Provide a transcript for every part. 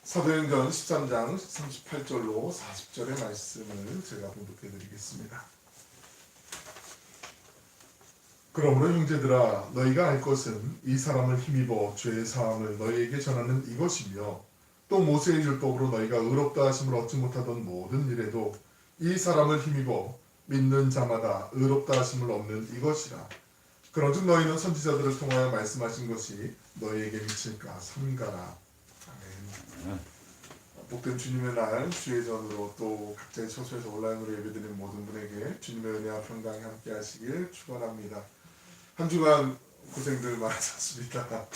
사도행전 13장 38절로 40절의 말씀을 제가 봉독해 드리겠습니다. 그러므로 형제들아 너희가 알 것은 이 사람을 힘입어 죄의 사함을 너희에게 전하는 이것이며 또 모세의 율법으로 너희가 의롭다 하심을 얻지 못하던 모든 일에도 이 사람을 힘입어 믿는 자마다 의롭다 하심을 얻는 이것이라. 그런즉 너희는 선지자들을 통하여 말씀하신 것이 너희에게 미칠까 삼가라. 아멘. 복된 주님의 날 주의 전으로 또 각자의 처소에서 온라인으로 예배드리는 모든 분에게 주님의 은혜와 평강이 함께 하시길 축원합니다. 한 주간 고생들 많으셨습니다.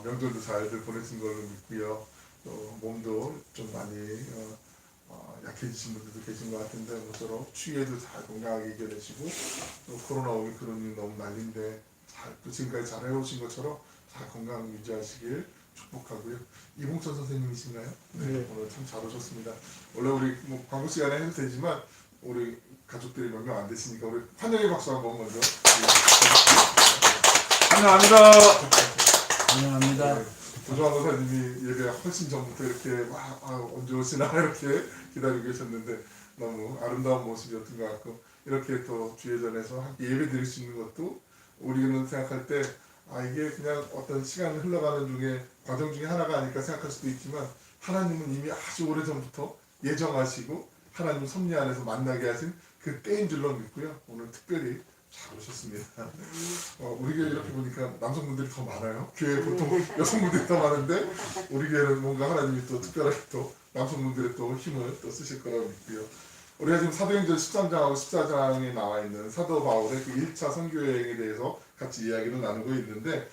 명절도 잘들 보내신 걸로 믿고요. 또 몸도 좀 많이 약해지신 분들도 계신 것 같은데 모쪼록 추위에도 잘 건강하게 이겨내시고 또 코로나 오미크론이 너무 난리인데 또 지금까지 잘 해오신 것처럼 잘 건강 유지하시길 축복하고요. 이봉천 선생님이신가요? 네. 오늘 참 잘 오셨습니다. 원래 우리 광고 시간에 해도 되지만 우리 가족들이 몇 명 안 되시니까 우리 환영의 박수 한번 먼저. 환영합니다. 환영합니다. 네. 조정환 선생님이 예배 훨씬 전부터 이렇게 언제 오시나 이렇게 기다리고 계셨는데 너무 아름다운 모습이었던 것 같고 이렇게 또 주예전에서 함께 예배 드릴 수 있는 것도 우리는 생각할 때 이게 그냥 어떤 시간이 흘러가는 중에 과정 중에 하나가 아닐까 생각할 수도 있지만 하나님은 이미 아주 오래전부터 예정하시고 하나님 섭리 안에서 만나게 하신 그 때인 줄로 믿고요. 오늘 특별히 잘 오셨습니다. 우리 교회 이렇게 보니까 남성분들이 더 많아요. 교회 보통 여성분들이 더 많은데 우리 교회는 뭔가 하나님이 또 특별하게 또 남성분들의 또 힘을 또 쓰실 거라고 믿고요. 우리가 지금 사도행전 13장하고 14장에 나와 있는 사도 바울의 그 1차 선교여행에 대해서 같이 이야기를 나누고 있는데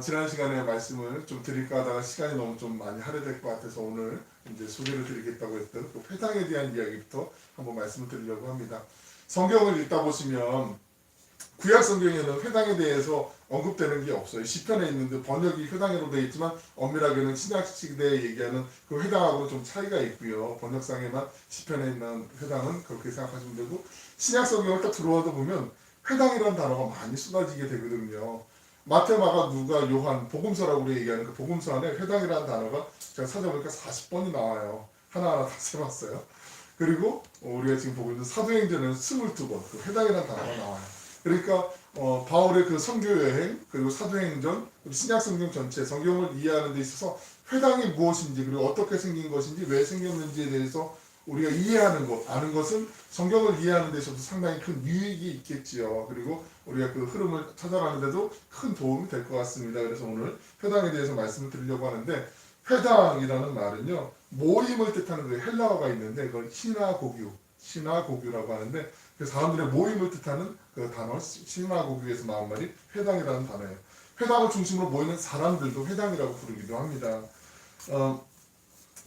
지난 시간에 말씀을 좀 드릴까 하다가 시간이 너무 좀 많이 할애될 것 같아서 오늘 이제 소개를 드리겠다고 했던 그 회당에 대한 이야기부터 한번 말씀을 드리려고 합니다. 성경을 읽다 보시면 구약 성경에는 회당에 대해서 언급되는 게 없어요. 시편에 있는데 번역이 회당으로 되어 있지만 엄밀하게는 신약 시대에 얘기하는 그 회당하고는 좀 차이가 있고요. 번역상에만 시편에 있는 회당은 그렇게 생각하시면 되고 신약 성경을 딱 들어와도 보면 회당이라는 단어가 많이 쏟아지게 되거든요. 마태, 마가, 누가, 요한, 복음서라고 우리 얘기하는 그 복음서 안에 회당이라는 단어가 제가 찾아보니까 40번이 나와요. 하나하나 다 세봤어요. 그리고 우리가 지금 보고 있는 사도행전에는 22번 그 회당이라는 단어가 나와요. 그러니까 바울의 그 선교 여행 그리고 사도행전 그리고 신약 성경 전체 성경을 이해하는 데 있어서 회당이 무엇인지 그리고 어떻게 생긴 것인지 왜 생겼는지에 대해서 우리가 이해하는 것 아는 것은 성경을 이해하는 데 있어서 상당히 큰 유익이 있겠지요. 그리고 우리가 그 흐름을 찾아가는데도 큰 도움이 될 것 같습니다. 그래서 오늘 회당에 대해서 말씀을 드리려고 하는데 회당이라는 말은요 모임을 뜻하는 그 헬라어가 있는데 그걸 시나고규라고 하는데 그 사람들의 모임을 뜻하는 그 단어 시나고규에서 나온 말이 회당이라는 단어예요. 회당을 중심으로 모이는 사람들도 회당이라고 부르기도 합니다.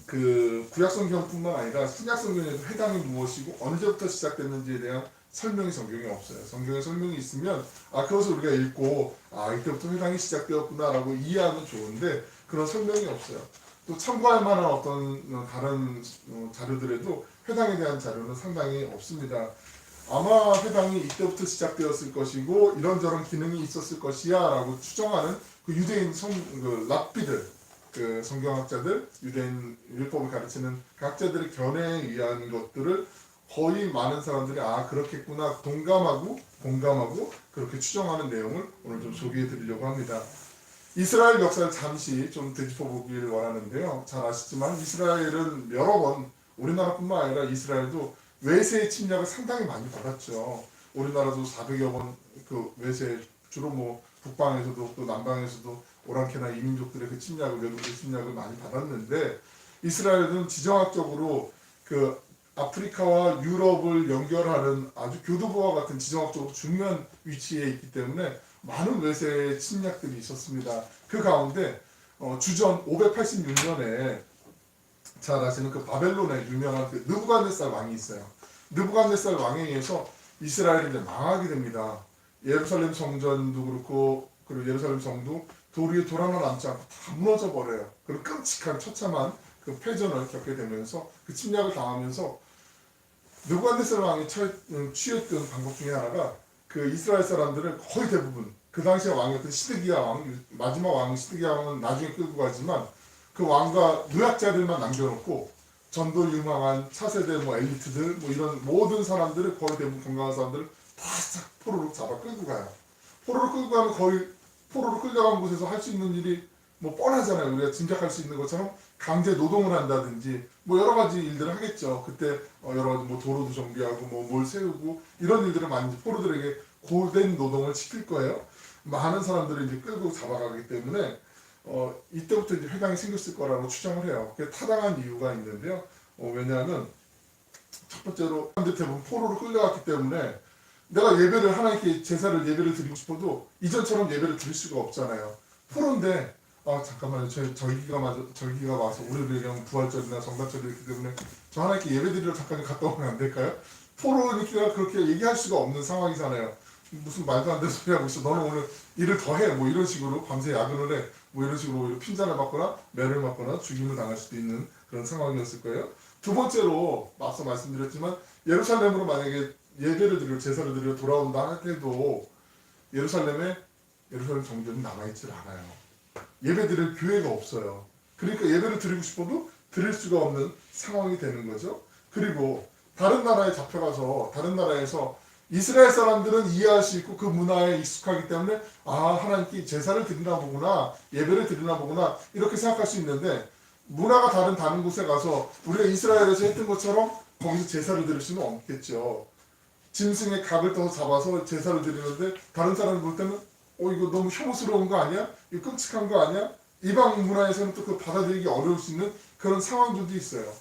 그 구약 성경뿐만 아니라 신약 성경에도 회당이 무엇이고 언제부터 시작됐는지에 대한 설명이 성경에 없어요. 성경에 설명이 있으면 그것을 우리가 읽고 이때부터 회당이 시작되었구나라고 이해하면 좋은데 그런 설명이 없어요. 또 참고할 만한 어떤 다른 자료들에도 회당에 대한 자료는 상당히 없습니다. 아마 회당이 이때부터 시작되었을 것이고 이런저런 기능이 있었을 것이야 라고 추정하는 그 유대인 그 랍비들 그 성경학자들 유대인 율법을 가르치는 학자들의 견해에 의한 것들을 거의 많은 사람들이 그렇겠구나 공감하고 그렇게 추정하는 내용을 오늘 좀 소개해 드리려고 합니다. 이스라엘 역사를 잠시 좀 되짚어보기를 원하는데요. 잘 아시지만 이스라엘은 여러 번 우리나라뿐만 아니라 이스라엘도 외세의 침략을 상당히 많이 받았죠. 우리나라도 400여 번 그 외세 주로 북방에서도 또 남방에서도 오랑캐나 이민족들의 그 침략을 외국의 침략을 많이 받았는데 이스라엘은 지정학적으로 그 아프리카와 유럽을 연결하는 아주 교두보와 같은 지정학적으로 중요한 위치에 있기 때문에 많은 외세의 침략들이 있었습니다. 그 가운데 주전 586년에 잘 아시는 그 바벨론의 유명한 그 느부갓네살 왕이 있어요. 느부갓네살 왕에 의해서 이스라엘이 이제 망하게 됩니다. 예루살렘 성전도 그렇고 그리고 예루살렘 성도 돌 위에 돌 하나 남지 않고 다 무너져 버려요. 그리고 끔찍한 처참한 그 패전을 겪게 되면서 그 침략을 당하면서 느부갓네살 왕이 취했던 방법 중에 하나가 그 이스라엘 사람들을 거의 대부분 그 당시에 왕이었던 시드기야 왕 마지막 왕 시드기야 왕은 나중에 끌고 가지만 그 왕과 노약자들만 남겨놓고 전도 유망한 차세대 뭐 엘리트들 뭐 이런 모든 사람들을 거의 대부분 건강한 사람들을 다 포로로 잡아 끌고 가요. 포로로 끌고 가면 거의 포로로 끌려간 곳에서 할 수 있는 일이 뭐 뻔하잖아요. 우리가 짐작할 수 있는 것처럼 강제 노동을 한다든지 뭐 여러 가지 일들을 하겠죠. 그때 여러 가지 뭐 도로도 정비하고 뭐 뭘 세우고 이런 일들을 많이 포로들에게 고된 노동을 시킬 거예요. 많은 사람들을 이제 끌고 잡아가기 때문에 이때부터 이제 회당이 생겼을 거라고 추정을 해요. 그게 타당한 이유가 있는데요. 왜냐하면 첫 번째로 사람들 대부분 포로로 끌려갔기 때문에 내가 예배를 하나님께 제사를 예배를 드리고 싶어도 이전처럼 예배를 드릴 수가 없잖아요. 포로인데 잠깐만요. 절기가 와서 우리를 그냥 부활절이나 성탄절이 있기 때문에 저 하나님께 예배 드리러 잠깐 갔다 오면 안 될까요? 포로니까 그렇게 얘기할 수가 없는 상황이잖아요. 무슨 말도 안 되는 소리 하고 있어. 너는 오늘 일을 더 해. 뭐 이런 식으로 밤새 야근을 해. 뭐 이런 식으로 핀잔을 맞거나 매를 맞거나 죽임을 당할 수도 있는 그런 상황이었을 거예요. 두 번째로 앞서 말씀드렸지만 예루살렘으로 만약에 예배를 드리러 제사를 드리러 돌아온다 할 때도 예루살em 정전이 남아있질 않아요. 예배 드릴 교회가 없어요. 그러니까 예배를 드리고 싶어도 드릴 수가 없는 상황이 되는 거죠. 그리고 다른 나라에 잡혀가서 다른 나라에서 이스라엘 사람들은 이해할 수 있고 그 문화에 익숙하기 때문에 하나님께 제사를 드리나 보구나 예배를 드리나 보구나 이렇게 생각할 수 있는데 문화가 다른 곳에 가서 우리가 이스라엘에서 했던 것처럼 거기서 제사를 드릴 수는 없겠죠. 짐승의 각을 떠서 잡아서 제사를 드리는데 다른 사람이 볼 때는 이거 너무 혐오스러운 거 아니야? 이거 끔찍한 거 아니야? 이방 문화에서는 또 그 받아들이기 어려울 수 있는 그런 상황들도 있어요.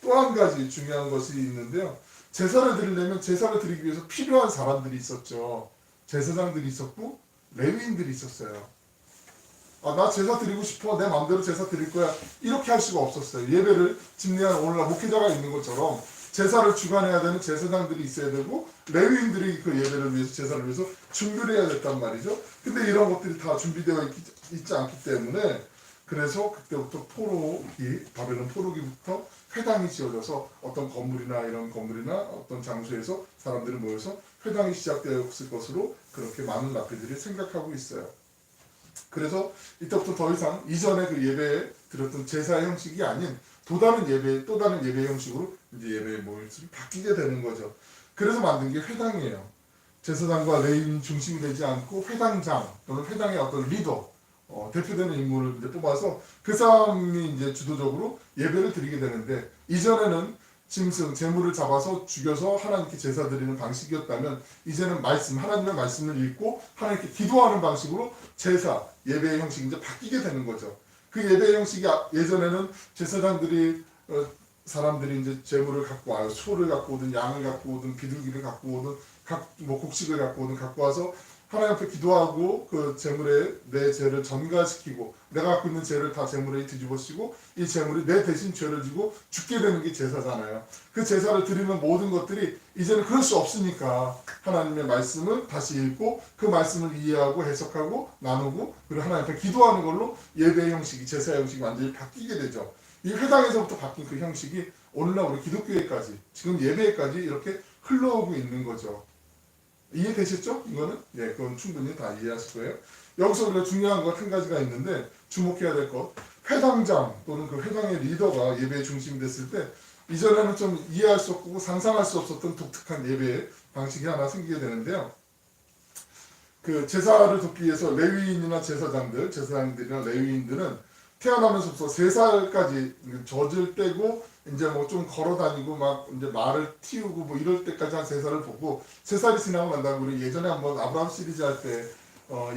또 한 가지 중요한 것이 있는데요. 제사를 드리려면 제사를 드리기 위해서 필요한 사람들이 있었죠. 제사장들이 있었고 레위인들이 있었어요. 나 제사 드리고 싶어. 내 마음대로 제사 드릴 거야. 이렇게 할 수가 없었어요. 예배를 집례한 오늘날 목회자가 있는 것처럼 제사를 주관해야 되는 제사장들이 있어야 되고 레위인들이 그 예배를 위해서 제사를 위해서 준비를 해야 됐단 말이죠. 근데 이런 것들이 다 준비되어 있지 않기 때문에 그래서 그때부터 바벨론 포로기부터 회당이 지어져서 어떤 건물이나 이런 건물이나 어떤 장소에서 사람들이 모여서 회당이 시작되었을 것으로 그렇게 많은 랍비들이 생각하고 있어요. 그래서 이때부터 더 이상 이전에 그 예배에 드렸던 제사의 형식이 아닌 또 다른 예배 형식으로 이제 예배의 모습이 바뀌게 되는 거죠. 그래서 만든 게 회당이에요. 제사장과 레위인 중심이 되지 않고 회당장 또는 회당의 어떤 리더, 대표되는 인물을 이제 뽑아서 그 사람이 이제 주도적으로 예배를 드리게 되는데 이전에는 짐승, 제물을 잡아서 죽여서 하나님께 제사 드리는 방식이었다면 이제는 하나님의 말씀을 읽고 하나님께 기도하는 방식으로 제사, 예배의 형식이 이제 바뀌게 되는 거죠. 그 예배의 형식이 예전에는 제사장들이 사람들이 이제 제물을 갖고 와요. 소를 갖고 오든 양을 갖고 오든 비둘기를 갖고 오든 곡식을 갖고 오든 갖고 와서 하나님 앞에 기도하고 그 제물에 내 죄를 전가시키고 내가 갖고 있는 죄를 다 제물에 뒤집어쓰고 이 제물이 내 대신 죄를 지고 죽게 되는 게 제사잖아요. 그 제사를 드리는 모든 것들이 이제는 그럴 수 없으니까 하나님의 말씀을 다시 읽고 그 말씀을 이해하고 해석하고 나누고 그리고 하나님 앞에 기도하는 걸로 예배의 형식이 제사의 형식이 완전히 바뀌게 되죠. 이 회당에서부터 바뀐 그 형식이 오늘날 우리 기독교회까지 지금 예배에까지 이렇게 흘러오고 있는 거죠. 이해되셨죠? 이거는? 예, 그건 충분히 다 이해하실 거예요. 여기서 우리가 중요한 것 한 가지가 있는데 주목해야 될 것. 회당장 또는 그 회당의 리더가 예배의 중심이 됐을 때 이전에는 좀 이해할 수 없고 상상할 수 없었던 독특한 예배의 방식이 하나 생기게 되는데요. 그 제사를 돕기 위해서 레위인이나 제사장들이나 레위인들은 태어나면서부터 3살까지 젖을 떼고 이제 뭐 좀 걸어 다니고 막 이제 말을 틔우고 뭐 이럴 때까지 한 3살을 보고 3살이 지나고 난 다음에 우리 예전에 한번 아브라함 시리즈 할 때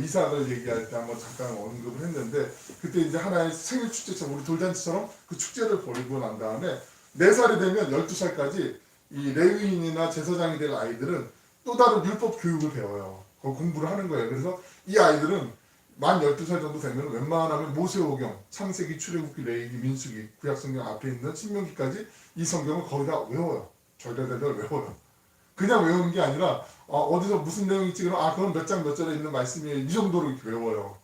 이삭을 얘기할 때 한번 잠깐 언급을 했는데 그때 이제 하나의 생일 축제처럼 우리 돌잔치처럼 그 축제를 벌이고 난 다음에 4살이 되면 12살까지 이 레위인이나 제사장이 될 아이들은 또 다른 율법 교육을 배워요. 공부를 하는 거예요. 그래서 이 아이들은 만 12살 정도 되면 웬만하면 모세오경, 창세기, 출애굽기, 레위기, 민수기, 구약성경 앞에 있는 신명기까지 이 성경을 거의 다 외워요. 절대대로 외워요. 그냥 외우는 게 아니라 어디서 무슨 내용이 있지 그럼 그건 몇 장 몇 절에 있는 말씀이에요. 이 정도로 이렇게 외워요.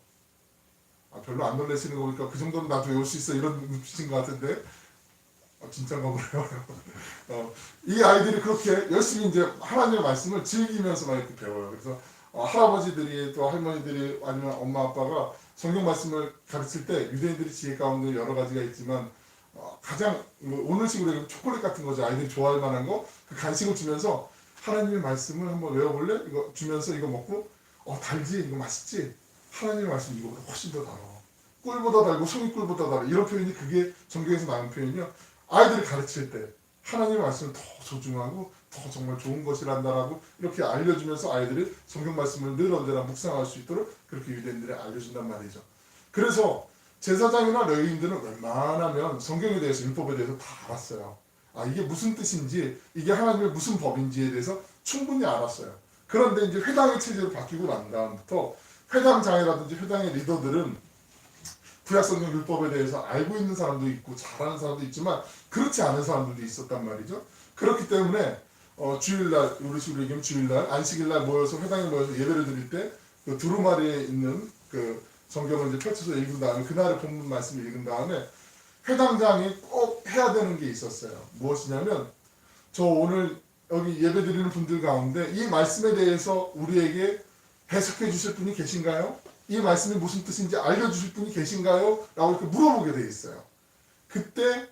별로 안 놀라시는 거 보니까 그 정도는 나도 외울 수 있어 이런 눈빛인 것 같은데 진짜인가 보네요. 이 아이들이 그렇게 열심히 이제 하나님의 말씀을 즐기면서 막 이렇게 배워요. 그래서 할아버지들이 또 할머니들이 아니면 엄마 아빠가 성경 말씀을 가르칠 때 유대인들이 지혜 가운데 여러 가지가 있지만 가장 오늘식으로 얘기하면 초콜릿 같은 거죠. 아이들이 좋아할 만한 거 그 간식을 주면서 하나님의 말씀을 한번 외워볼래? 이거 주면서 이거 먹고 달지? 이거 맛있지? 하나님의 말씀 이거보다 훨씬 더 달아. 꿀보다 달고 송이꿀보다 달아. 이런 표현이 그게 성경에서 나온 표현이요. 아이들을 가르칠 때 하나님의 말씀을 더 소중하고 더 정말 좋은 것이란다라고 이렇게 알려주면서 아이들이 성경 말씀을 늘 언제나 묵상할 수 있도록 그렇게 유대인들이 알려준단 말이죠. 그래서 제사장이나 레위인들은 웬만하면 성경에 대해서 율법에 대해서 다 알았어요. 이게 무슨 뜻인지 이게 하나님의 무슨 법인지에 대해서 충분히 알았어요. 그런데 이제 회당의 체제로 바뀌고 난 다음부터 회당장이라든지 회당의 리더들은 구약성경 율법에 대해서 알고 있는 사람도 있고 잘하는 사람도 있지만 그렇지 않은 사람들도 있었단 말이죠. 그렇기 때문에 주일날 우리식으로 얘기하면 주일날 안식일날 모여서 회당에 모여서 예배를 드릴 때 그 두루마리에 있는 그 성경을 이제 펼쳐서 읽은 다음에 그날의 본문 말씀을 읽은 다음에 회당장이 꼭 해야 되는 게 있었어요. 무엇이냐면 저 오늘 여기 예배 드리는 분들 가운데 이 말씀에 대해서 우리에게 해석해 주실 분이 계신가요? 이 말씀이 무슨 뜻인지 알려주실 분이 계신가요? 라고 이렇게 물어보게 돼 있어요. 그때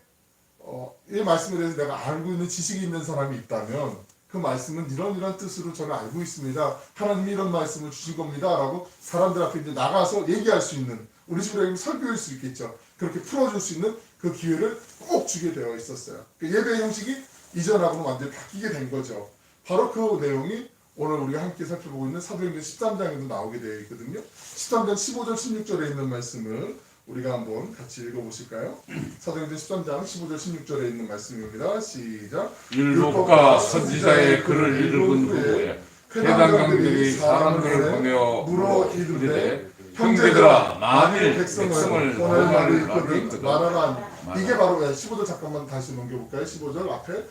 이 말씀에 대해서 내가 알고 있는 지식이 있는 사람이 있다면 그 말씀은 이런 뜻으로 저는 알고 있습니다. 하나님이 이런 말씀을 주신 겁니다. 라고 사람들 앞에 이제 나가서 얘기할 수 있는 우리 식으로 얘기하면 설교일 수 있겠죠. 그렇게 풀어줄 수 있는 그 기회를 꼭 주게 되어 있었어요. 그 예배 형식이 이전하고는 완전히 바뀌게 된 거죠. 바로 그 내용이 오늘 우리가 함께 살펴보고 있는 사도행전 13장에도 나오게 되어 있거든요. 13장 15절 16절에 있는 말씀을 우리가 한번 같이 읽어보실까요? 사도행전 13장 15절 16절에 있는 말씀입니다. 시작. 율법과 선지자의 글을 읽은 후에 회당장들이 사람들을 보내어 물어 이르되 형제들아 만일 백성을 권할 말이 있거든 말하라. 이게 바로 15절 잠깐만 다시 넘겨볼까요? 15절 앞에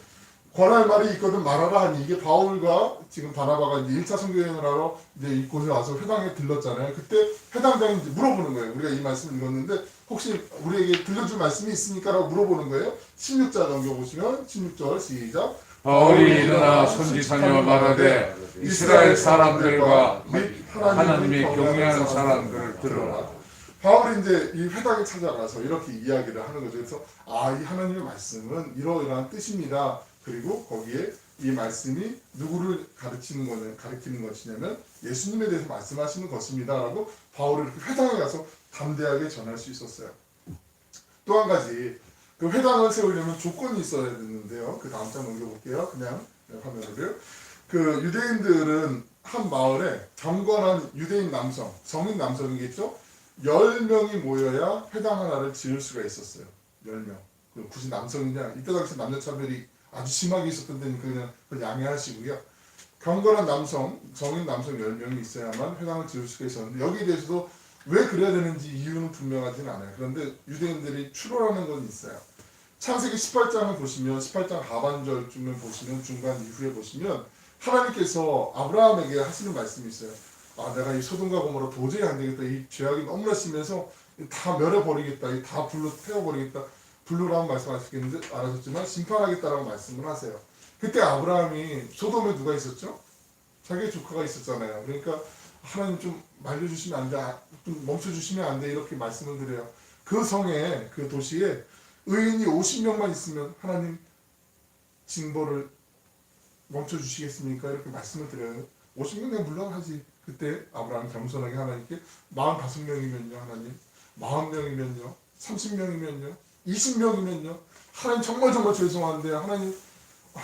권할 말이 있거든 말하라 하니 이게 바울과 지금 바나바가 이제 1차 선교여행을 하러 이제 이곳에 와서 회당에 들렀잖아요. 그때 회당장이 이제 물어보는 거예요. 우리가 이 말씀을 읽었는데 혹시 우리에게 들려줄 말씀이 있습니까? 라고 물어보는 거예요. 16절 넘겨보시면 16절 시작. 바울이 일어나 선지자녀 말하되 이스라엘 사람들과 및 하나님의 경외하는 사람들을 들어라. 바울이 이제 이 회당에 찾아가서 이렇게 이야기를 하는 거죠. 그래서 이 하나님의 말씀은 이러이러한 뜻입니다. 그리고 거기에 이 말씀이 누구를 가리키는 것이냐면 예수님에 대해서 말씀하시는 것입니다. 라고 바울이 이렇게 회당에 가서 담대하게 전할 수 있었어요. 또 한 가지 그 회당을 세우려면 조건이 있어야 되는데요. 그 다음 장 넘겨볼게요. 그냥 화면으로요. 그 유대인들은 한 마을에 경건한 유대인 남성, 성인 남성이겠죠? 10명이 모여야 회당 하나를 지을 수가 있었어요. 10명. 굳이 남성이냐? 이때 당시 남녀차별이 아주 심하게 있었던 데는 그냥 양해하시고요. 경건한 남성, 성인 남성 10명이 있어야만 회당을 지을 수가 있었는데 여기에 대해서도 왜 그래야 되는지 이유는 분명하진 않아요. 그런데 유대인들이 추론하는 건 있어요. 창세기 18장을 보시면 18장 하반절쯤을 보시면 중간 이후에 보시면 하나님께서 아브라함에게 하시는 말씀이 있어요. 내가 이 소돔과 고모라 도저히 안 되겠다. 이 죄악이 너무나 심해서 다 멸해버리겠다. 다 불로 태워버리겠다. 불로라는 말씀하시겠는데 알아셨지만 심판하겠다라고 말씀을 하세요. 그때 아브라함이 소돔에 누가 있었죠? 자기의 조카가 있었잖아요. 그러니까 하나님 좀 말려주시면 안 돼. 좀 멈춰주시면 안 돼. 이렇게 말씀을 드려요. 그 성에 그 도시에 의인이 50명만 있으면 하나님 징벌을 멈춰주시겠습니까? 이렇게 말씀을 드려요. 50명은 물론 하지. 그때 아브라함 겸손하게 하나님께 45명이면요 하나님 40명이면요 30명이면요 20명이면요 하나님 정말 죄송한데 하나님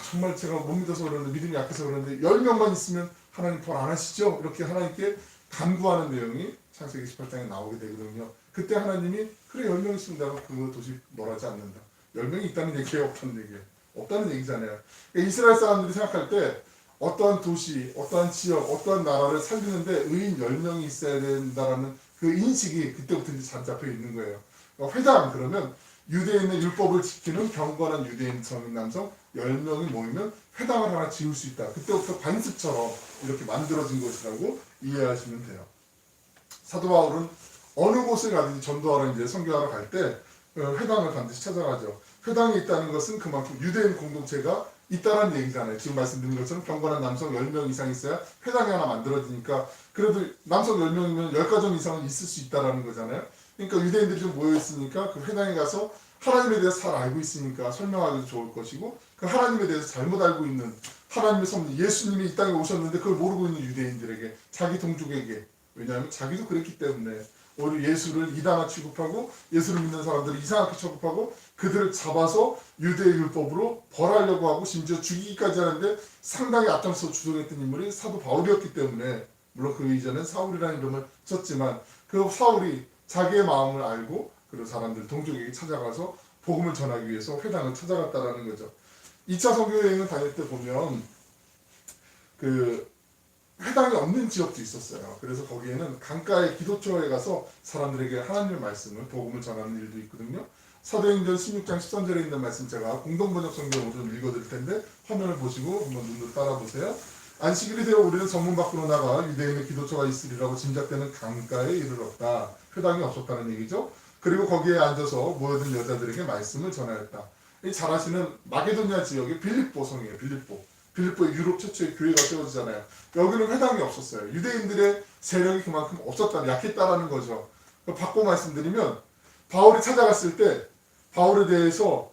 정말 제가 못 믿어서 그러는데 믿음이 약해서 그러는데 10명만 있으면 하나님 벌 안 하시죠? 이렇게 하나님께 간구하는 내용이 창세기 18장에 나오게 되거든요. 그때 하나님이 그래 10명 있으면 내가 그 도시 멸하지 않는다. 10명이 있다는 얘기예요? 없다는 얘기예요? 없다는 얘기잖아요. 그러니까 이스라엘 사람들이 생각할 때 어떠한 도시, 어떠한 지역, 어떠한 나라를 살리는데 의인 10명이 있어야 된다라는 그 인식이 그때부터 이제 잘 잡혀 있는 거예요. 그러니까 회당 그러면 유대인의 율법을 지키는 경건한 유대인 성인 남성 10명이 모이면 회당을 하나 지을 수 있다. 그때부터 관습처럼 이렇게 만들어진 것이라고 이해하시면 돼요. 사도 바울은 어느 곳을 가든지 전도하러 이제 선교하러 갈 때 회당을 반드시 찾아가죠. 회당이 있다는 것은 그만큼 유대인 공동체가 있다는 얘기잖아요. 지금 말씀드린 것처럼 경건한 남성 10명 이상 있어야 회당이 하나 만들어지니까 그래도 남성 10명이면 10가정 이상은 있을 수 있다라는 거잖아요. 그러니까 유대인들이 좀 모여있으니까 그 회당에 가서 하나님에 대해서 잘 알고 있으니까 설명하기도 좋을 것이고 그 하나님에 대해서 잘못 알고 있는 하나님의 섭리 예수님이 이 땅에 오셨는데 그걸 모르고 있는 유대인들에게 자기 동족에게 왜냐하면 자기도 그랬기 때문에 오히려 예수를 이단화 취급하고 예수를 믿는 사람들을 이상하게 취급하고 그들을 잡아서 유대의 율법으로 벌하려고 하고 심지어 죽이기까지 하는데 상당히 앞장서 주동했던 인물이 사도 바울이었기 때문에 물론 그 이전엔 사울이라는 이름을 썼지만 그 사울이 자기의 마음을 알고 그런 사람들 동족에게 찾아가서 복음을 전하기 위해서 회당을 찾아갔다라는 거죠. 2차 선교 여행을 다닐 때 보면 그 회당이 없는 지역도 있었어요. 그래서 거기에는 강가의 기도처에 가서 사람들에게 하나님의 말씀을 복음을 전하는 일도 있거든요. 사도행전 16장 13절에 있는 말씀 제가 공동번역 성경으로 좀 읽어드릴 텐데 화면을 보시고 한번 눈으로 따라보세요. 안식일이 되어 우리는 성문 밖으로 나가 유대인의 기도처가 있으리라고 짐작되는 강가에 이르렀다. 회당이 없었다는 얘기죠. 그리고 거기에 앉아서 모여든 여자들에게 말씀을 전하였다. 잘 아시는 마게도냐 지역의 빌립보 성이에요. 빌립보의 유럽 최초의 교회가 세워지잖아요. 여기는 회당이 없었어요. 유대인들의 세력이 그만큼 없었다, 약했다라는 거죠. 바꿔 말씀드리면 바울이 찾아갔을 때 바울에 대해서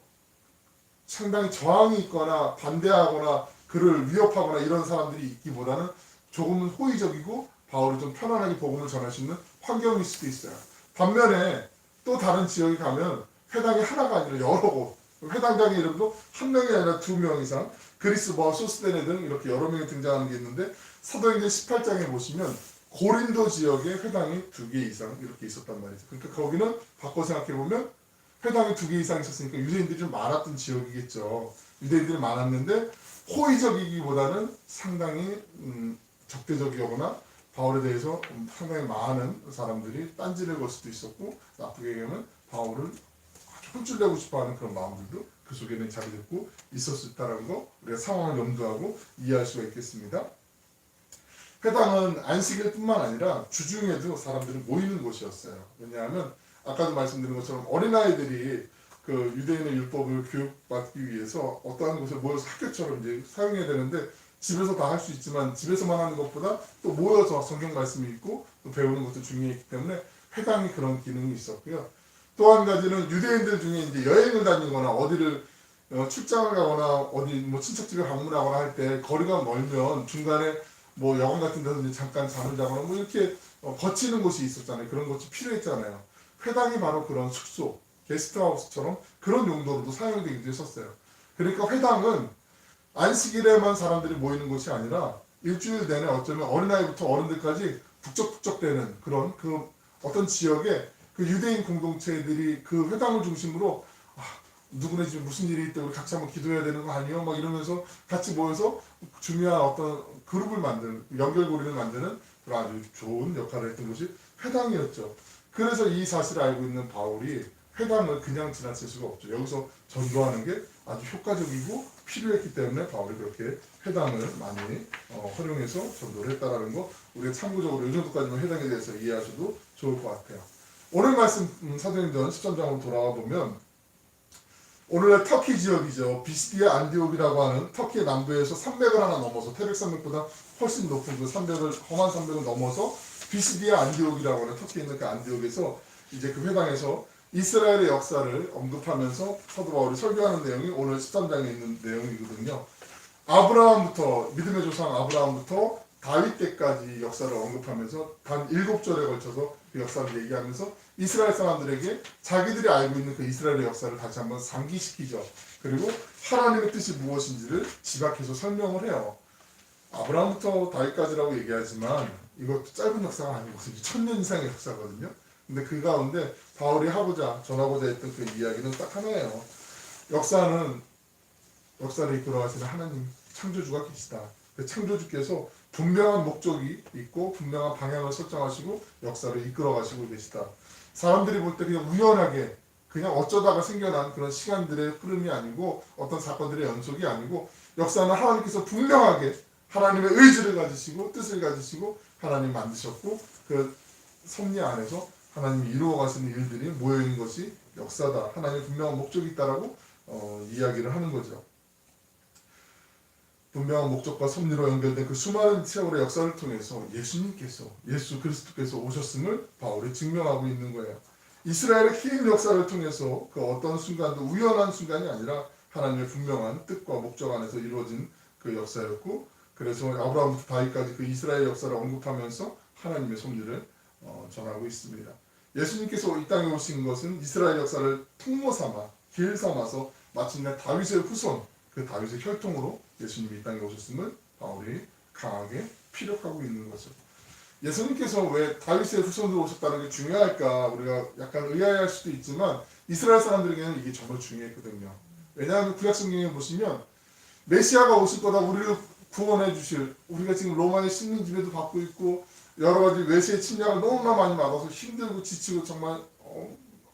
상당히 저항이 있거나 반대하거나 그를 위협하거나 이런 사람들이 있기보다는 조금은 호의적이고 바울이 좀 편안하게 복음을 전할 수 있는 환경일 수도 있어요. 반면에 또 다른 지역에 가면 회당이 하나가 아니라 여러 곳, 회당장의 이름도 한 명이 아니라 2명 이상, 그리스보와 소스데네 등 이렇게 여러 명이 등장하는 게 있는데 사도행전 18장에 보시면 고린도 지역에 회당이 2개 이상 이렇게 있었단 말이죠. 그러니까 거기는 바꿔 생각해보면 회당이 2개 이상 있었으니까 유대인들이 좀 많았던 지역이겠죠. 유대인들이 많았는데 호의적이기보다는 상당히 적대적이거나 바울에 대해서 상당히 많은 사람들이 딴지를 걸 수도 있었고 나쁘게 얘기하면 바울을 아주 혼쭐내고 싶어하는 그런 마음들도 그 속에는 자리잡고 있었을 있다는 거 우리가 상황을 염두하고 이해할 수가 있겠습니다. 회당은 안식일 뿐만 아니라 주중에도 사람들이 모이는 곳이었어요. 왜냐하면 아까도 말씀드린 것처럼 어린아이들이 그 유대인의 율법을 교육받기 위해서 어떠한 곳에 모여서 학교처럼 이제 사용해야 되는데 집에서 다 할 수 있지만 집에서만 하는 것보다 또 모여서 성경 말씀이 있고 또 배우는 것도 중요했기 때문에 회당이 그런 기능이 있었고요. 또 한 가지는 유대인들 중에 이제 여행을 다니거나 어디를 출장을 가거나 어디 뭐 친척집에 방문하거나 할 때 거리가 멀면 중간에 뭐 여관 같은 데서 이제 잠깐 잠을 자거나 뭐 이렇게 거치는 곳이 있었잖아요. 그런 것이 필요했잖아요. 회당이 바로 그런 숙소, 게스트하우스처럼 그런 용도로도 사용되기도 했었어요. 그러니까 회당은 안식일에만 사람들이 모이는 곳이 아니라 일주일 내내 어쩌면 어린아이부터 어른들까지 북적북적대는 그런 그 어떤 지역에 그 유대인 공동체들이 그 회당을 중심으로 누구네 집에 무슨 일이 있다고 같이 한번 기도해야 되는 거 아니에요? 막 이러면서 같이 모여서 중요한 어떤 그룹을 만드는 연결고리를 만드는 그런 아주 좋은 역할을 했던 것이 회당이었죠. 그래서 이 사실을 알고 있는 바울이 회당을 그냥 지나칠 수가 없죠. 여기서 전도하는 게 아주 효과적이고 필요했기 때문에 바울이 그렇게 회당을 많이 활용해서 전도를 했다라는 거 우리가 참고적으로 이 정도까지만 회당에 대해서 이해하셔도 좋을 것 같아요. 오늘 말씀 사도행전 13장으로 돌아와 보면 오늘날 터키 지역이죠. 비시디아 안디옥이라고 하는 터키의 남부에서 산맥을 하나 넘어서 태백산맥보다 훨씬 높은 그 산맥을 험한 산맥을 넘어서 비시디아 안디옥이라고 하는 터키에 있는 그 안디옥에서 이제 그 회당에서 이스라엘의 역사를 언급하면서 사도 바울이 설교하는 내용이 오늘 13장에 있는 내용이거든요. 아브라함부터 믿음의 조상 아브라함부터 다윗 때까지 역사를 언급하면서 단 7절에 걸쳐서 그 역사를 얘기하면서 이스라엘 사람들에게 자기들이 알고 있는 그 이스라엘의 역사를 다시 한번 상기시키죠. 그리고 하나님의 뜻이 무엇인지를 지각해서 설명을 해요. 아브라함부터 다윗까지라고 얘기하지만 이것도 짧은 역사가 아니거든요. 1000년 이상의 역사거든요. 근데 그 가운데 바울이 전하고자 했던 그 이야기는 딱 하나예요. 역사를 이끌어가시는 하나님, 창조주가 계시다. 그 창조주께서 분명한 목적이 있고 분명한 방향을 설정하시고 역사를 이끌어가시고 계시다. 사람들이 볼 때 그냥 우연하게 그냥 어쩌다가 생겨난 그런 시간들의 흐름이 아니고 어떤 사건들의 연속이 아니고 역사는 하나님께서 분명하게 하나님의 의지를 가지시고 뜻을 가지시고 하나님 만드셨고 그 섭리 안에서 하나님이 이루어가시는 일들이 모여있는 것이 역사다. 하나님의 분명한 목적이 있다라고 이야기를 하는 거죠. 분명한 목적과 섭리로 연결된 그 수많은 세월의 역사를 통해서 예수님께서 예수 그리스도께서 오셨음을 바울이 증명하고 있는 거예요. 이스라엘의 긴 역사를 통해서 그 어떤 순간도 우연한 순간이 아니라 하나님의 분명한 뜻과 목적 안에서 이루어진 그 역사였고, 그래서 아브라함부터 다윗까지 그 이스라엘 역사를 언급하면서 하나님의 섭리를 전하고 있습니다. 예수님께서 이 땅에 오신 것은 이스라엘 역사를 통로 삼아 길 삼아서 마침내 다윗의 후손, 그 다윗의 혈통으로 예수님이 이 땅에 오셨음을 바울이 강하게 피력하고 있는 거죠. 예수님께서 왜 다윗의 후손으로 오셨다는 게 중요할까 우리가 약간 의아해할 수도 있지만 이스라엘 사람들에게는 이게 정말 중요했거든요. 왜냐하면 구약성경에 보시면 메시아가 오실 거다, 우리를 구원해 주실, 우리가 지금 로마의 식민 지배도 받고 있고 여러 가지 외세의 침략을 너무나 많이 받아서 힘들고 지치고 정말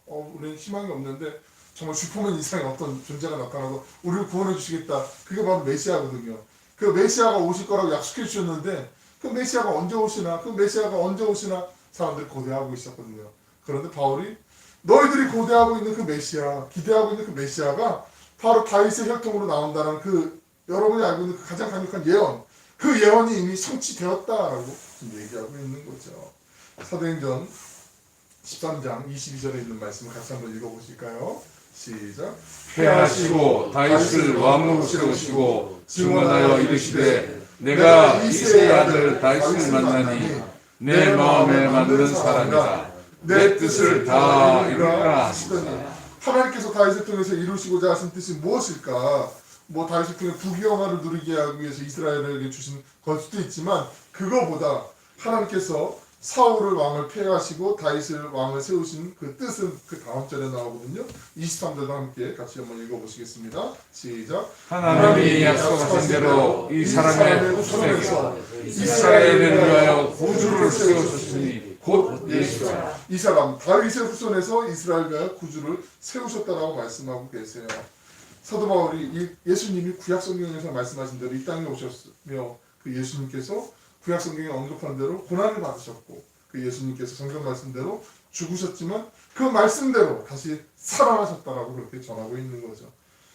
우리는 희망이 없는데 정말 슈퍼맨 이상의 어떤 존재가 나타나서 우리를 구원해 주시겠다. 그게 바로 메시아거든요. 그 메시아가 오실 거라고 약속해 주셨는데 그 메시아가 언제 오시나, 그 메시아가 언제 오시나 사람들이 고대하고 있었거든요. 그런데 바울이 너희들이 고대하고 있는 그 메시아, 기대하고 있는 그 메시아가 바로 다윗의 혈통으로 나온다는 그 여러분이 알고 있는 그 가장 강력한 예언, 그 예언이 이미 성취되었다라고 얘기하고 있는 거죠. 사도행전 13장 22절에 있는 말씀을 같이 한번 읽어보실까요? 시작. 패하시고 다윗을 왕으로 세우시고 증언하여 이르시되 내가 이새의 아들 다윗을 만나니 내 마음에 맞는 사람이다. 내 뜻을 다 이루라 하시더니. 하나님께서 다윗을 통해서 이루시고자 하신 뜻이 무엇일까? 뭐 다윗을 통해 부귀영화를 누리게 하기 위해서 이스라엘에게 주신 걸 수도 있지만 그거보다 하나님께서 사울을 왕을 폐하시고 다윗을 왕을 세우신 그 뜻은 그 다음 절에 나오거든요. 23절도 함께 같이 한번 읽어보시겠습니다. 시작. 하나님이 약속하신 대로 이 사람의 후손에서 이스라엘을 위하여 구주를 세우셨으니 곧 예수라. 이 사람 다윗의 후손에서 이스라엘 위하여 구주를 세우셨다라고 말씀하고 계세요. 사도 바울이 예수님이 구약 성경에서 말씀하신 대로 이 땅에 오셨으며 그 예수님께서 구약 성경에 언급한 대로 고난을 받으셨고 그 예수님께서 성경 말씀대로 죽으셨지만 그 말씀대로 다시 살아나셨다라고 그렇게 전하고 있는 거죠.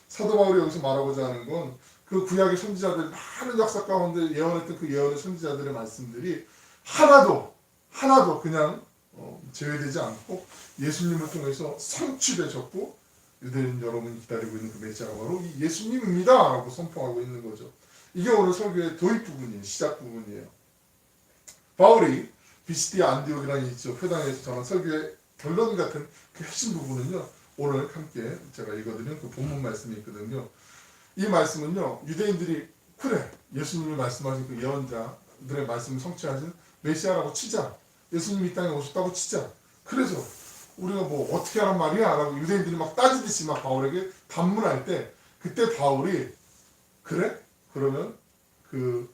사도 바울이 여기서 말하고자 하는 건 그 구약의 선지자들 많은 역사 가운데 예언했던 그 예언의 선지자들의 말씀들이 하나도 그냥 제외되지 않고 예수님을 통해서 성취되셨고 유대인 여러분이 기다리고 있는 그 메시아가 바로 이 예수님입니다 라고 선포하고 있는 거죠. 이게 오늘 설교의 도입 부분이에요. 시작 부분이에요. 바울이 비시디아 안디옥이라는 이 회당에서 전한 설교의 결론 같은 그 핵심 부분은요. 오늘 함께 제가 읽어드린 그 본문 말씀이 있거든요. 이 말씀은요. 유대인들이 그래 예수님이 말씀하신 그 예언자들의 말씀을 성취하신 메시아라고 치자. 예수님이 이 땅에 오셨다고 치자. 그래서 우리가 뭐 어떻게 하란 말이야? 라고 유대인들이 막 따지듯이 막 바울에게 반문할 때 그때 바울이 그래? 그러면 그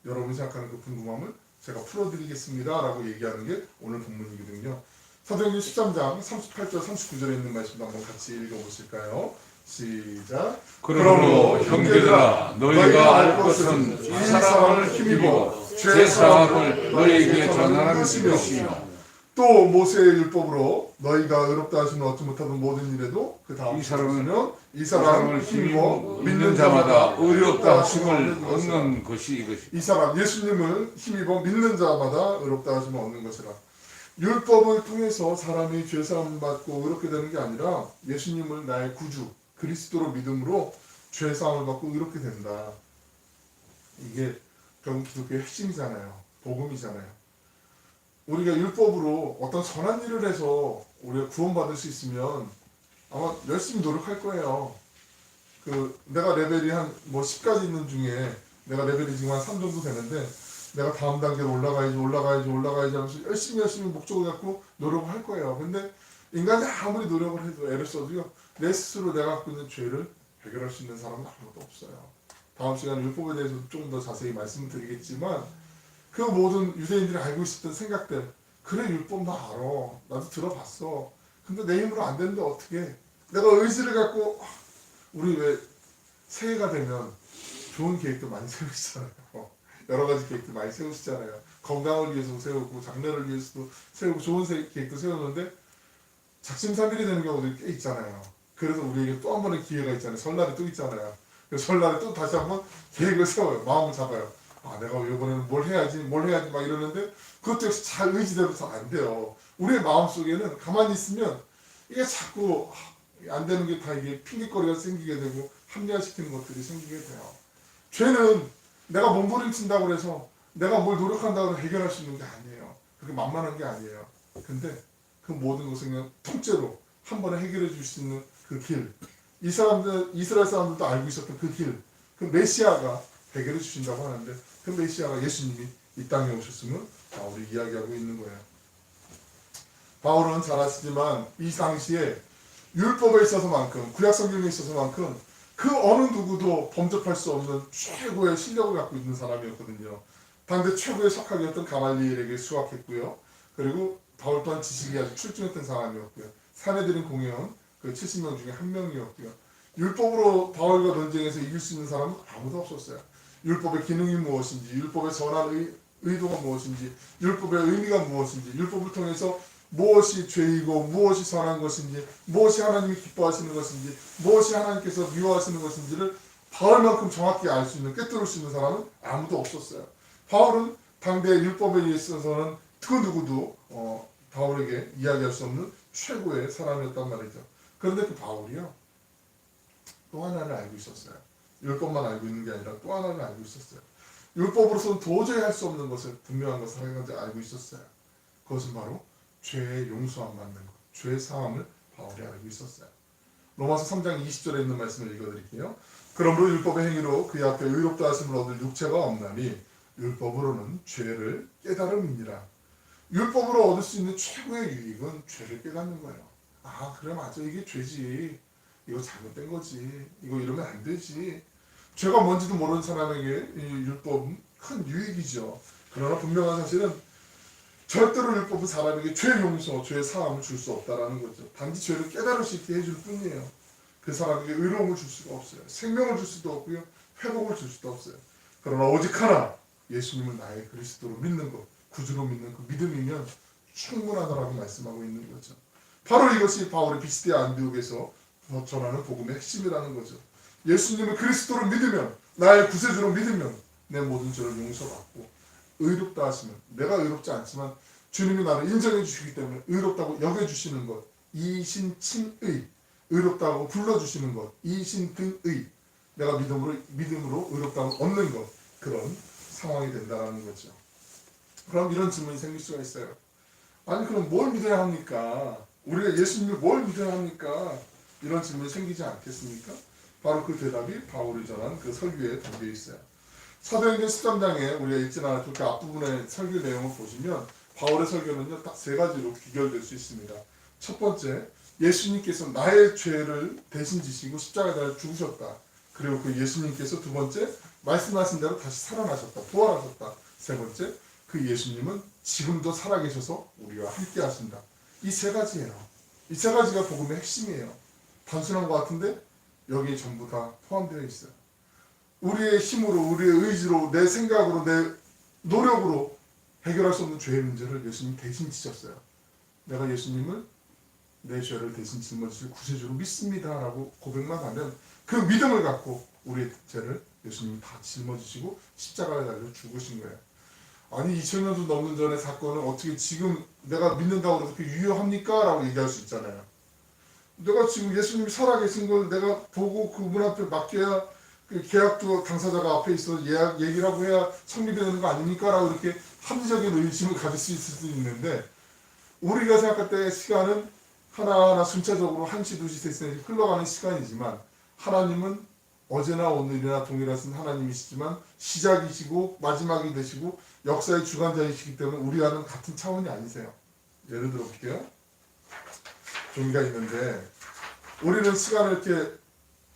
여러분이 생각하는 그 궁금함을 제가 풀어드리겠습니다 라고 얘기하는 게 오늘 본문이거든요. 사도행전 13장 38절 39절에 있는 말씀도 한번 같이 읽어보실까요? 시작. 그러므로 형제들아 너희가 알 것은 이 사람을 힘입어 제 사함을 너희에게 전하는 것이며 또 모세의 율법으로 너희가 의롭다 하심을 얻지 못하던 모든 일에도 그 다음 이 사람은 이 사람을 힘입어 믿는 자마다 의롭다 하심을 얻는 것이 이것이. 이 사람 예수님을 힘입어 믿는 자마다 의롭다 하심을 얻는 것이라. 율법을 통해서 사람이 죄사함을 받고 의롭게 되는 게 아니라 예수님을 나의 구주 그리스도로 믿음으로 죄사함을 받고 의롭게 된다. 이게 결국 기독교의 핵심이잖아요. 복음이잖아요. 우리가 율법으로 어떤 선한 일을 해서 우리가 구원받을 수 있으면 아마 열심히 노력할 거예요. 내가 레벨이 한 10까지 있는 중에 내가 레벨이 지금 한 3 정도 되는데 내가 다음 단계로 올라가야지 하면서 열심히 목적을 갖고 노력을 할 거예요. 근데 인간이 아무리 노력을 해도 애를 써도요. 내 스스로 내가 갖고 있는 죄를 해결할 수 있는 사람은 아무것도 없어요. 다음 시간에 율법에 대해서 조금 더 자세히 말씀을 드리겠지만 그 모든 유대인들이 알고 있었던 생각들 그래 율법 나 알아. 나도 들어봤어. 근데 내 힘으로 안 되는데 어떻게 내가 의지를 갖고 우리 왜 새해가 되면 좋은 계획도 많이 세우시잖아요. 여러 가지 계획도 많이 세우시잖아요. 건강을 위해서도 세우고 장래를 위해서도 세우고 좋은 계획도 세우는데 작심삼일이 되는 경우도 꽤 있잖아요. 그래서 우리에게 또 한 번의 기회가 있잖아요. 설날이 또 있잖아요. 그래서 설날에 또 다시 한번 계획을 세워요. 마음을 잡아요. 아, 내가 이번에는 뭘 해야지 막 이러는데 그것도 역시 잘 의지대로 잘 안 돼요. 우리의 마음속에는 가만히 있으면 이게 자꾸 안 되는 게 다 이게 핑계거리가 생기게 되고 합리화시키는 것들이 생기게 돼요. 죄는 내가 몸부림친다고 해서 내가 뭘 노력한다고 해서 해결할 수 있는 게 아니에요. 그렇게 만만한 게 아니에요. 근데 그 모든 것을 그냥 통째로 한 번에 해결해 줄 수 있는 그 길, 이스라엘 사람들도 알고 있었던 그 길, 그 메시아가 해결해 주신다고 하는데 그 메시아가 예수님이 이 땅에 오셨음을 바울이 이야기하고 있는 거예요. 바울은 잘 아시지만 이 당시에 율법에 있어서만큼, 구약 성경에 있어서만큼 그 어느 누구도 범접할 수 없는 최고의 실력을 갖고 있는 사람이었거든요. 당대 최고의 석학이었던 가말리엘에게 수학했고요. 그리고 바울 또한 지식이 아주 출중했던 사람이었고요. 사내들인 공회원 그 70명 중에 한 명이었고요. 율법으로 바울과 논쟁에서 이길 수 있는 사람은 아무도 없었어요. 율법의 기능이 무엇인지, 율법의 전한 의도가 무엇인지, 율법의 의미가 무엇인지, 율법을 통해서 무엇이 죄이고 무엇이 선한 것인지, 무엇이 하나님이 기뻐하시는 것인지, 무엇이 하나님께서 미워하시는 것인지를 바울만큼 정확히 알 수 있는, 꿰뚫을 수 있는 사람은 아무도 없었어요. 바울은 당대 율법에 있어서는 그 누구도 바울에게 이야기할 수 없는 최고의 사람이었단 말이죠. 그런데 그 바울이요, 또 하나를 알고 있었어요. 율법만 알고 있는 게 아니라 또 하나를 알고 있었어요. 율법으로서는 도저히 할 수 없는 것을, 분명한 것을 한 가지 알고 있었어요. 그것은 바로 죄의 용서함 받는 것, 죄의 사함을 바울이 알고 있었어요. 로마서 3장 20절에 있는 말씀을 읽어드릴게요. 그러므로 율법의 행위로 그의 앞에 의롭다 하심을 얻을 육체가 없나니 율법으로는 죄를 깨달음이니라. 율법으로 얻을 수 있는 최고의 유익은 죄를 깨닫는 거예요. 아, 그래, 맞아, 이게 죄지, 이거 잘못된 거지, 이거 이러면 안 되지. 죄가 뭔지도 모르는 사람에게 이 율법은 큰 유익이죠. 그러나 분명한 사실은 절대로 율법은 사람에게 죄 용서, 죄 사함을 줄 수 없다라는 거죠. 단지 죄를 깨달을 수 있게 해줄 뿐이에요. 그 사람에게 의로움을 줄 수가 없어요. 생명을 줄 수도 없고요, 회복을 줄 수도 없어요. 그러나 오직 하나, 예수님을 나의 그리스도로 믿는 것, 구주로 믿는 그 믿음이면 충분하다라고 말씀하고 있는 거죠. 바로 이것이 바울의 비스디아 안디옥에서 전하는 복음의 핵심이라는 거죠. 예수님을 그리스도로 믿으면, 나의 구세주로 믿으면 내 모든 죄를 용서받고 의롭다 하시면, 내가 의롭지 않지만 주님이 나를 인정해 주시기 때문에 의롭다고 여겨주시는 것, 이신칭의, 의롭다고 불러주시는 것, 이신등의, 내가 믿음으로 의롭다고 얻는 것, 그런 상황이 된다는 거죠. 그럼 이런 질문이 생길 수가 있어요. 아니, 그럼 뭘 믿어야 합니까? 우리가 예수님을 뭘 믿어야 합니까? 이런 질문이 생기지 않겠습니까? 바로 그 대답이 바울이 전한 그 설교에 담겨 있어요. 사도행전 13장에 우리가 읽지 않았던 그 앞부분의 설교 내용을 보시면 바울의 설교는요, 딱 세 가지로 귀결될 수 있습니다. 첫 번째, 예수님께서 나의 죄를 대신 지시고 십자가에 달려 죽으셨다. 그리고 그 예수님께서 두 번째, 말씀하신 대로 다시 살아나셨다, 부활하셨다. 세 번째, 그 예수님은 지금도 살아계셔서 우리와 함께 하신다. 이 세 가지예요. 이 세 가지가 복음의 핵심이에요. 단순한 것 같은데 여기에 전부 다 포함되어 있어요. 우리의 힘으로, 우리의 의지로, 내 생각으로, 내 노력으로 해결할 수 없는 죄의 문제를 예수님이 대신 지셨어요. 내가 예수님을 내 죄를 대신 짊어지실 구세주로 믿습니다 라고 고백만 하면 그 믿음을 갖고 우리의 죄를 예수님이 다 짊어지시고 십자가에 달려 죽으신 거예요. 아니, 2000년도 넘는 전의 사건을 어떻게 지금 내가 믿는다고 해서 그렇게 유효합니까? 라고 얘기할 수 있잖아요. 내가 지금 예수님이 살아계신 걸 내가 보고 그분 앞에 맡겨야, 그 계약도 당사자가 앞에 있어 얘기를 하고 해야 성립이 되는 거 아닙니까? 라고 이렇게 합리적인 의심을 가질 수 있을 수 있는데, 우리가 생각할 때 시간은 하나하나 순차적으로 1시, 2시, 3시 흘러가는 시간이지만 하나님은 어제나 오늘이나 동일하신 하나님이시지만 시작이시고 마지막이 되시고 역사의 주관자이시기 때문에 우리와는 같은 차원이 아니세요. 예를 들어 볼게요. 종이가 있는데 우리는 시간을 이렇게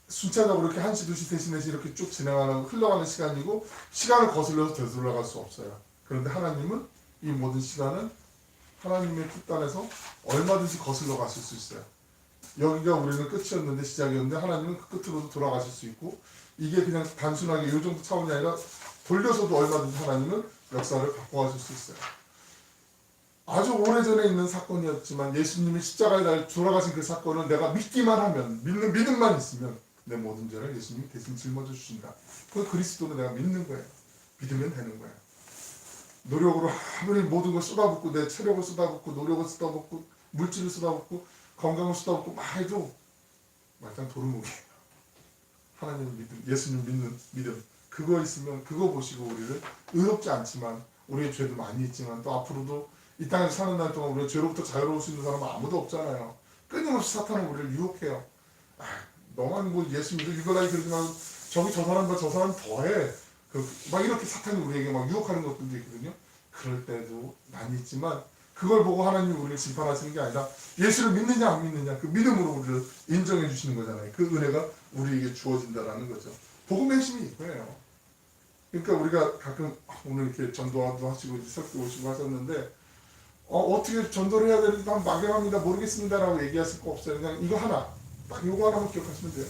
순차적으로 이렇게 1시, 2시, 3시, 4시 이렇게 쭉 진행하는, 흘러가는 시간이고 시간을 거슬러서 되돌아갈 수 없어요. 그런데 하나님은 이 모든 시간은 하나님의 뜻단에서 얼마든지 거슬러 가실 수 있어요. 여기가 우리는 끝이었는데 시작이었는데 하나님은 그 끝으로도 돌아가실 수 있고, 이게 그냥 단순하게 이 정도 차원이 아니라 돌려서도 얼마든지 하나님은 역사를 바꿔가실 수 있어요. 아주 오래전에 있는 사건이었지만 예수님이 십자가에 달려 돌아가신 그 사건을 내가 믿기만 하면, 믿는 믿음만 있으면 내 모든 죄를 예수님이 대신 짊어져 주신다. 그 그리스도를 내가 믿는 거예요. 믿으면 되는 거예요. 노력으로 아무리 모든 걸 쏟아붓고 내 체력을 쏟아붓고 노력을 쏟아붓고 물질을 쏟아붓고 건강을 쏟아붓고 막 해도 말짱 도루묵이에요. 하나님 믿음, 예수님 믿는 믿음, 그거 있으면 그거 보시고 우리를 의롭지 않지만 우리의 죄도 많이 있지만 또 앞으로도 이 땅에서 사는 날 동안 우리가 죄로부터 자유로울 수 있는 사람은 아무도 없잖아요. 끊임없이 사탄은 우리를 유혹해요. 너만 뭐 예수 믿어 이거라니 그러지만 저기 저 사람보다 저 사람 더해. 막 이렇게 사탄이 우리에게 막 유혹하는 것들도 있거든요. 그럴 때도 많이 있지만 그걸 보고 하나님이 우리를 심판하시는 게 아니라 예수를 믿느냐 안 믿느냐 그 믿음으로 우리를 인정해 주시는 거잖아요. 그 은혜가 우리에게 주어진다라는 거죠. 복음의 힘이 이거예요. 그러니까 우리가 가끔 오늘 이렇게 전도도 하시고 설교 오시고 하셨는데 어떻게 전도를 해야 되는지 난 막연합니다 모르겠습니다 라고 얘기하실 거 없어요. 그냥 이거 하나 딱 이거 하나만 기억하시면 돼요.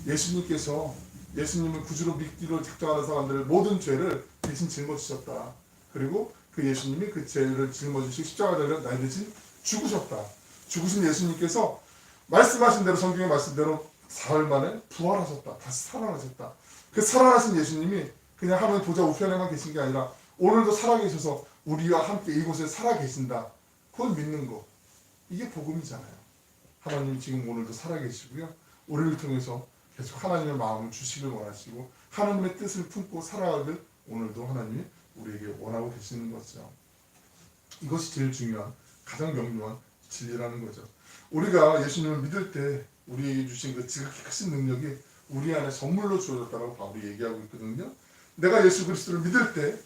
예수님께서 예수님을 구주로 믿기로 작정하는 사람들의 모든 죄를 대신 짊어지셨다. 그리고 그 예수님이 그 죄를 짊어지시고 십자가를 나의 대신 죽으셨다. 죽으신 예수님께서 말씀하신 대로 성경의 말씀대로 사흘 만에 부활하셨다. 다시 살아나셨다. 그 살아나신 예수님이 그냥 하나님 보좌 우편에만 계신 게 아니라 오늘도 살아계셔서 우리와 함께 이곳에 살아계신다. 그걸 믿는 거. 이게 복음이잖아요. 하나님이 지금 오늘도 살아계시고요. 우리를 통해서 계속 하나님의 마음을 주시길 원하시고 하나님의 뜻을 품고 살아가길 오늘도 하나님이 우리에게 원하고 계시는 거죠. 이것이 제일 중요한 가장 명료한 진리라는 거죠. 우리가 예수님을 믿을 때 우리에게 주신 그 지극히 크신 능력이 우리 안에 선물로 주어졌다고 바울이 얘기하고 있거든요. 내가 예수 그리스도를 믿을 때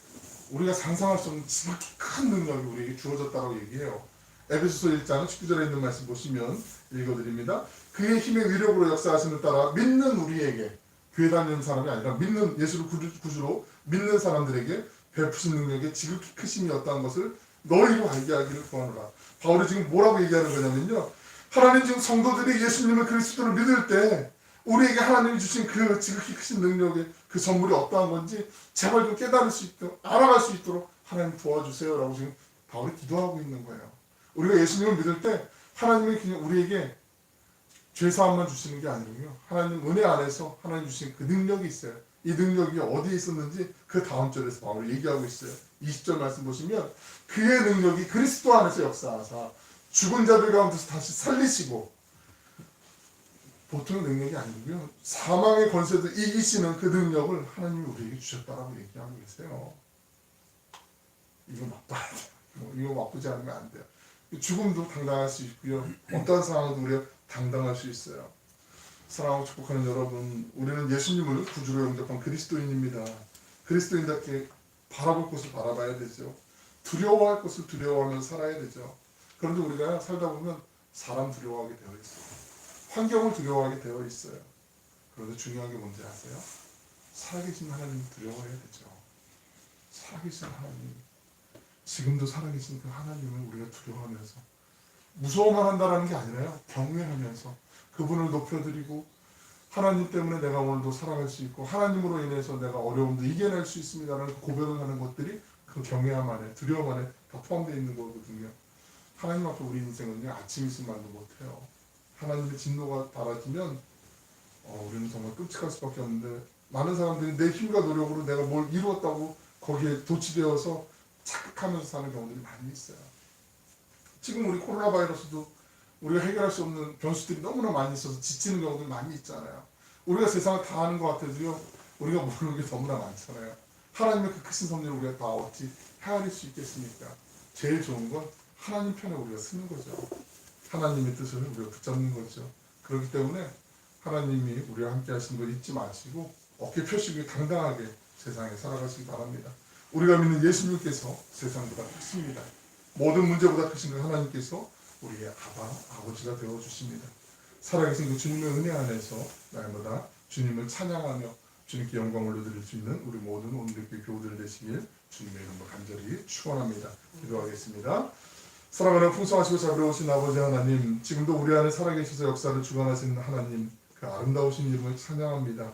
우리가 상상할 수 없는 지극히 큰 능력이 우리에게 주어졌다고 얘기해요. 에베소서 1장 19절에 있는 말씀 보시면 읽어드립니다. 그의 힘의 위력으로 역사하심을 따라 믿는 우리에게, 교회 다니는 사람이 아니라 믿는 예수를 구주로 믿는 사람들에게 베푸신 능력의 지극히 크심이 었다는 것을 너희로 알게 하기를 구하노라. 바울이 지금 뭐라고 얘기하는 거냐면요, 하나님 지금 성도들이 예수님을 그리스도를 믿을 때 우리에게 하나님이 주신 그 지극히 크신 능력의 그 선물이 어떠한 건지 제발 좀 깨달을 수 있도록, 알아갈 수 있도록 하나님 도와주세요 라고 지금 바울이 기도하고 있는 거예요. 우리가 예수님을 믿을 때 하나님이 그냥 우리에게 죄사함만 주시는 게 아니고요, 하나님 은혜 안에서 하나님 주신 그 능력이 있어요. 이 능력이 어디에 있었는지 그 다음 절에서 바울이 얘기하고 있어요. 20절 말씀 보시면 그의 능력이 그리스도 안에서 역사하사 죽은 자들 가운데서 다시 살리시고, 보통의 능력이 아니고요, 사망의 권세도 이기시는 그 능력을 하나님이 우리에게 주셨다라고 얘기하고 계세요. 이거 맛봐야 돼요. 이거 맛보지 않으면 안 돼요. 죽음도 당당할 수 있고요, 어떠한 상황도 우리가 당당할 수 있어요. 사랑하고 축복하는 여러분, 우리는 예수님을 구주로 영접한 그리스도인입니다. 그리스도인답게 바라볼 것을 바라봐야 되죠. 두려워할 것을 두려워하면서 살아야 되죠. 그런데 우리가 살다 보면 사람 두려워하게 되어 있어요. 환경을 두려워하게 되어 있어요. 그런데 중요한 게 뭔지 아세요? 살아계신 하나님 두려워해야 되죠. 살아계신 하나님, 지금도 살아계신 그 하나님을 우리가 두려워하면서, 무서워만 한다는 게 아니라요, 경외하면서 그분을 높여드리고, 하나님 때문에 내가 오늘도 살아갈 수 있고 하나님으로 인해서 내가 어려움도 이겨낼 수 있습니다라는 고백을 하는 것들이 그 경외함 안에, 두려움 안에 다 포함되어 있는 거거든요. 하나님 앞에 우리 인생은요, 아침 있을 말도 못해요. 하나님의 진노가 달아지면 우리는 정말 끔찍할 수밖에 없는데, 많은 사람들이 내 힘과 노력으로 내가 뭘 이루었다고 거기에 도취되어서 착각하면서 사는 경우들이 많이 있어요. 지금 우리 코로나 바이러스도 우리가 해결할 수 없는 변수들이 너무나 많이 있어서 지치는 경우들이 많이 있잖아요. 우리가 세상을 다 아는 것 같아도요, 우리가 모르는 게 너무나 많잖아요. 하나님의 그 크신 섭리를 우리가 다 어찌 헤아릴 수 있겠습니까? 제일 좋은 건 하나님 편에 우리가 쓰는 거죠. 하나님의 뜻을 우리가 붙잡는 거죠. 그렇기 때문에 하나님이 우리와 함께 하시는 걸 잊지 마시고 어깨 펴시고 당당하게 세상에 살아가시기 바랍니다. 우리가 믿는 예수님께서 세상보다 크십니다. 모든 문제보다 크신 그 하나님께서 우리의 아버지가 되어주십니다. 살아계신 그 주님의 은혜 안에서 날마다 주님을 찬양하며 주님께 영광을 올려드릴 수 있는 우리 모든 오늘의 교우들 되시길 주님의 이름으로 간절히 축원합니다. 기도하겠습니다. 사랑하는 풍성하시고 자비로우신 아버지 하나님, 지금도 우리 안에 살아계셔서 역사를 주관하시는 하나님, 그 아름다우신 이름을 찬양합니다.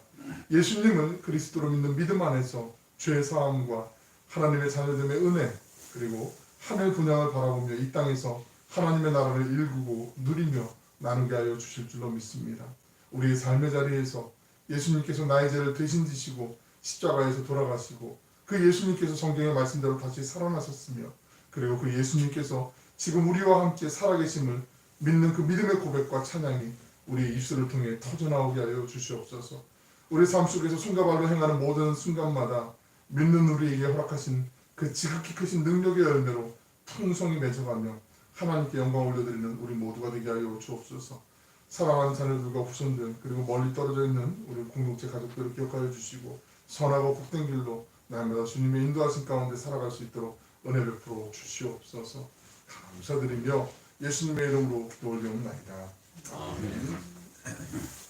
예수님을 그리스도로 믿는 믿음 안에서 죄 사함과 하나님의 자녀됨의 은혜, 그리고 하늘 분양을 바라보며 이 땅에서 하나님의 나라를 일구고 누리며 나누게 하여 주실 줄로 믿습니다. 우리의 삶의 자리에서 예수님께서 나의 죄를 대신 지시고 십자가에서 돌아가시고 그 예수님께서 성경의 말씀대로 다시 살아나셨으며 그리고 그 예수님께서 지금 우리와 함께 살아계심을 믿는 그 믿음의 고백과 찬양이 우리의 입술을 통해 터져나오게 하여 주시옵소서. 우리 삶 속에서 손과 발로 행하는 모든 순간마다 믿는 우리에게 허락하신 그 지극히 크신 능력의 열매로 풍성히 맺어가며 하나님께 영광 올려드리는 우리 모두가 되게 하여 주옵소서. 사랑하는 자녀들과 후손들 그리고 멀리 떨어져 있는 우리 공동체 가족들을 기억하여 주시고 선하고 복된 길로 날마다 주님의 인도하신 가운데 살아갈 수 있도록 은혜 베풀어 주시옵소서. 감사드리며 예수님의 이름으로 기도 올리옵나이다. 아멘.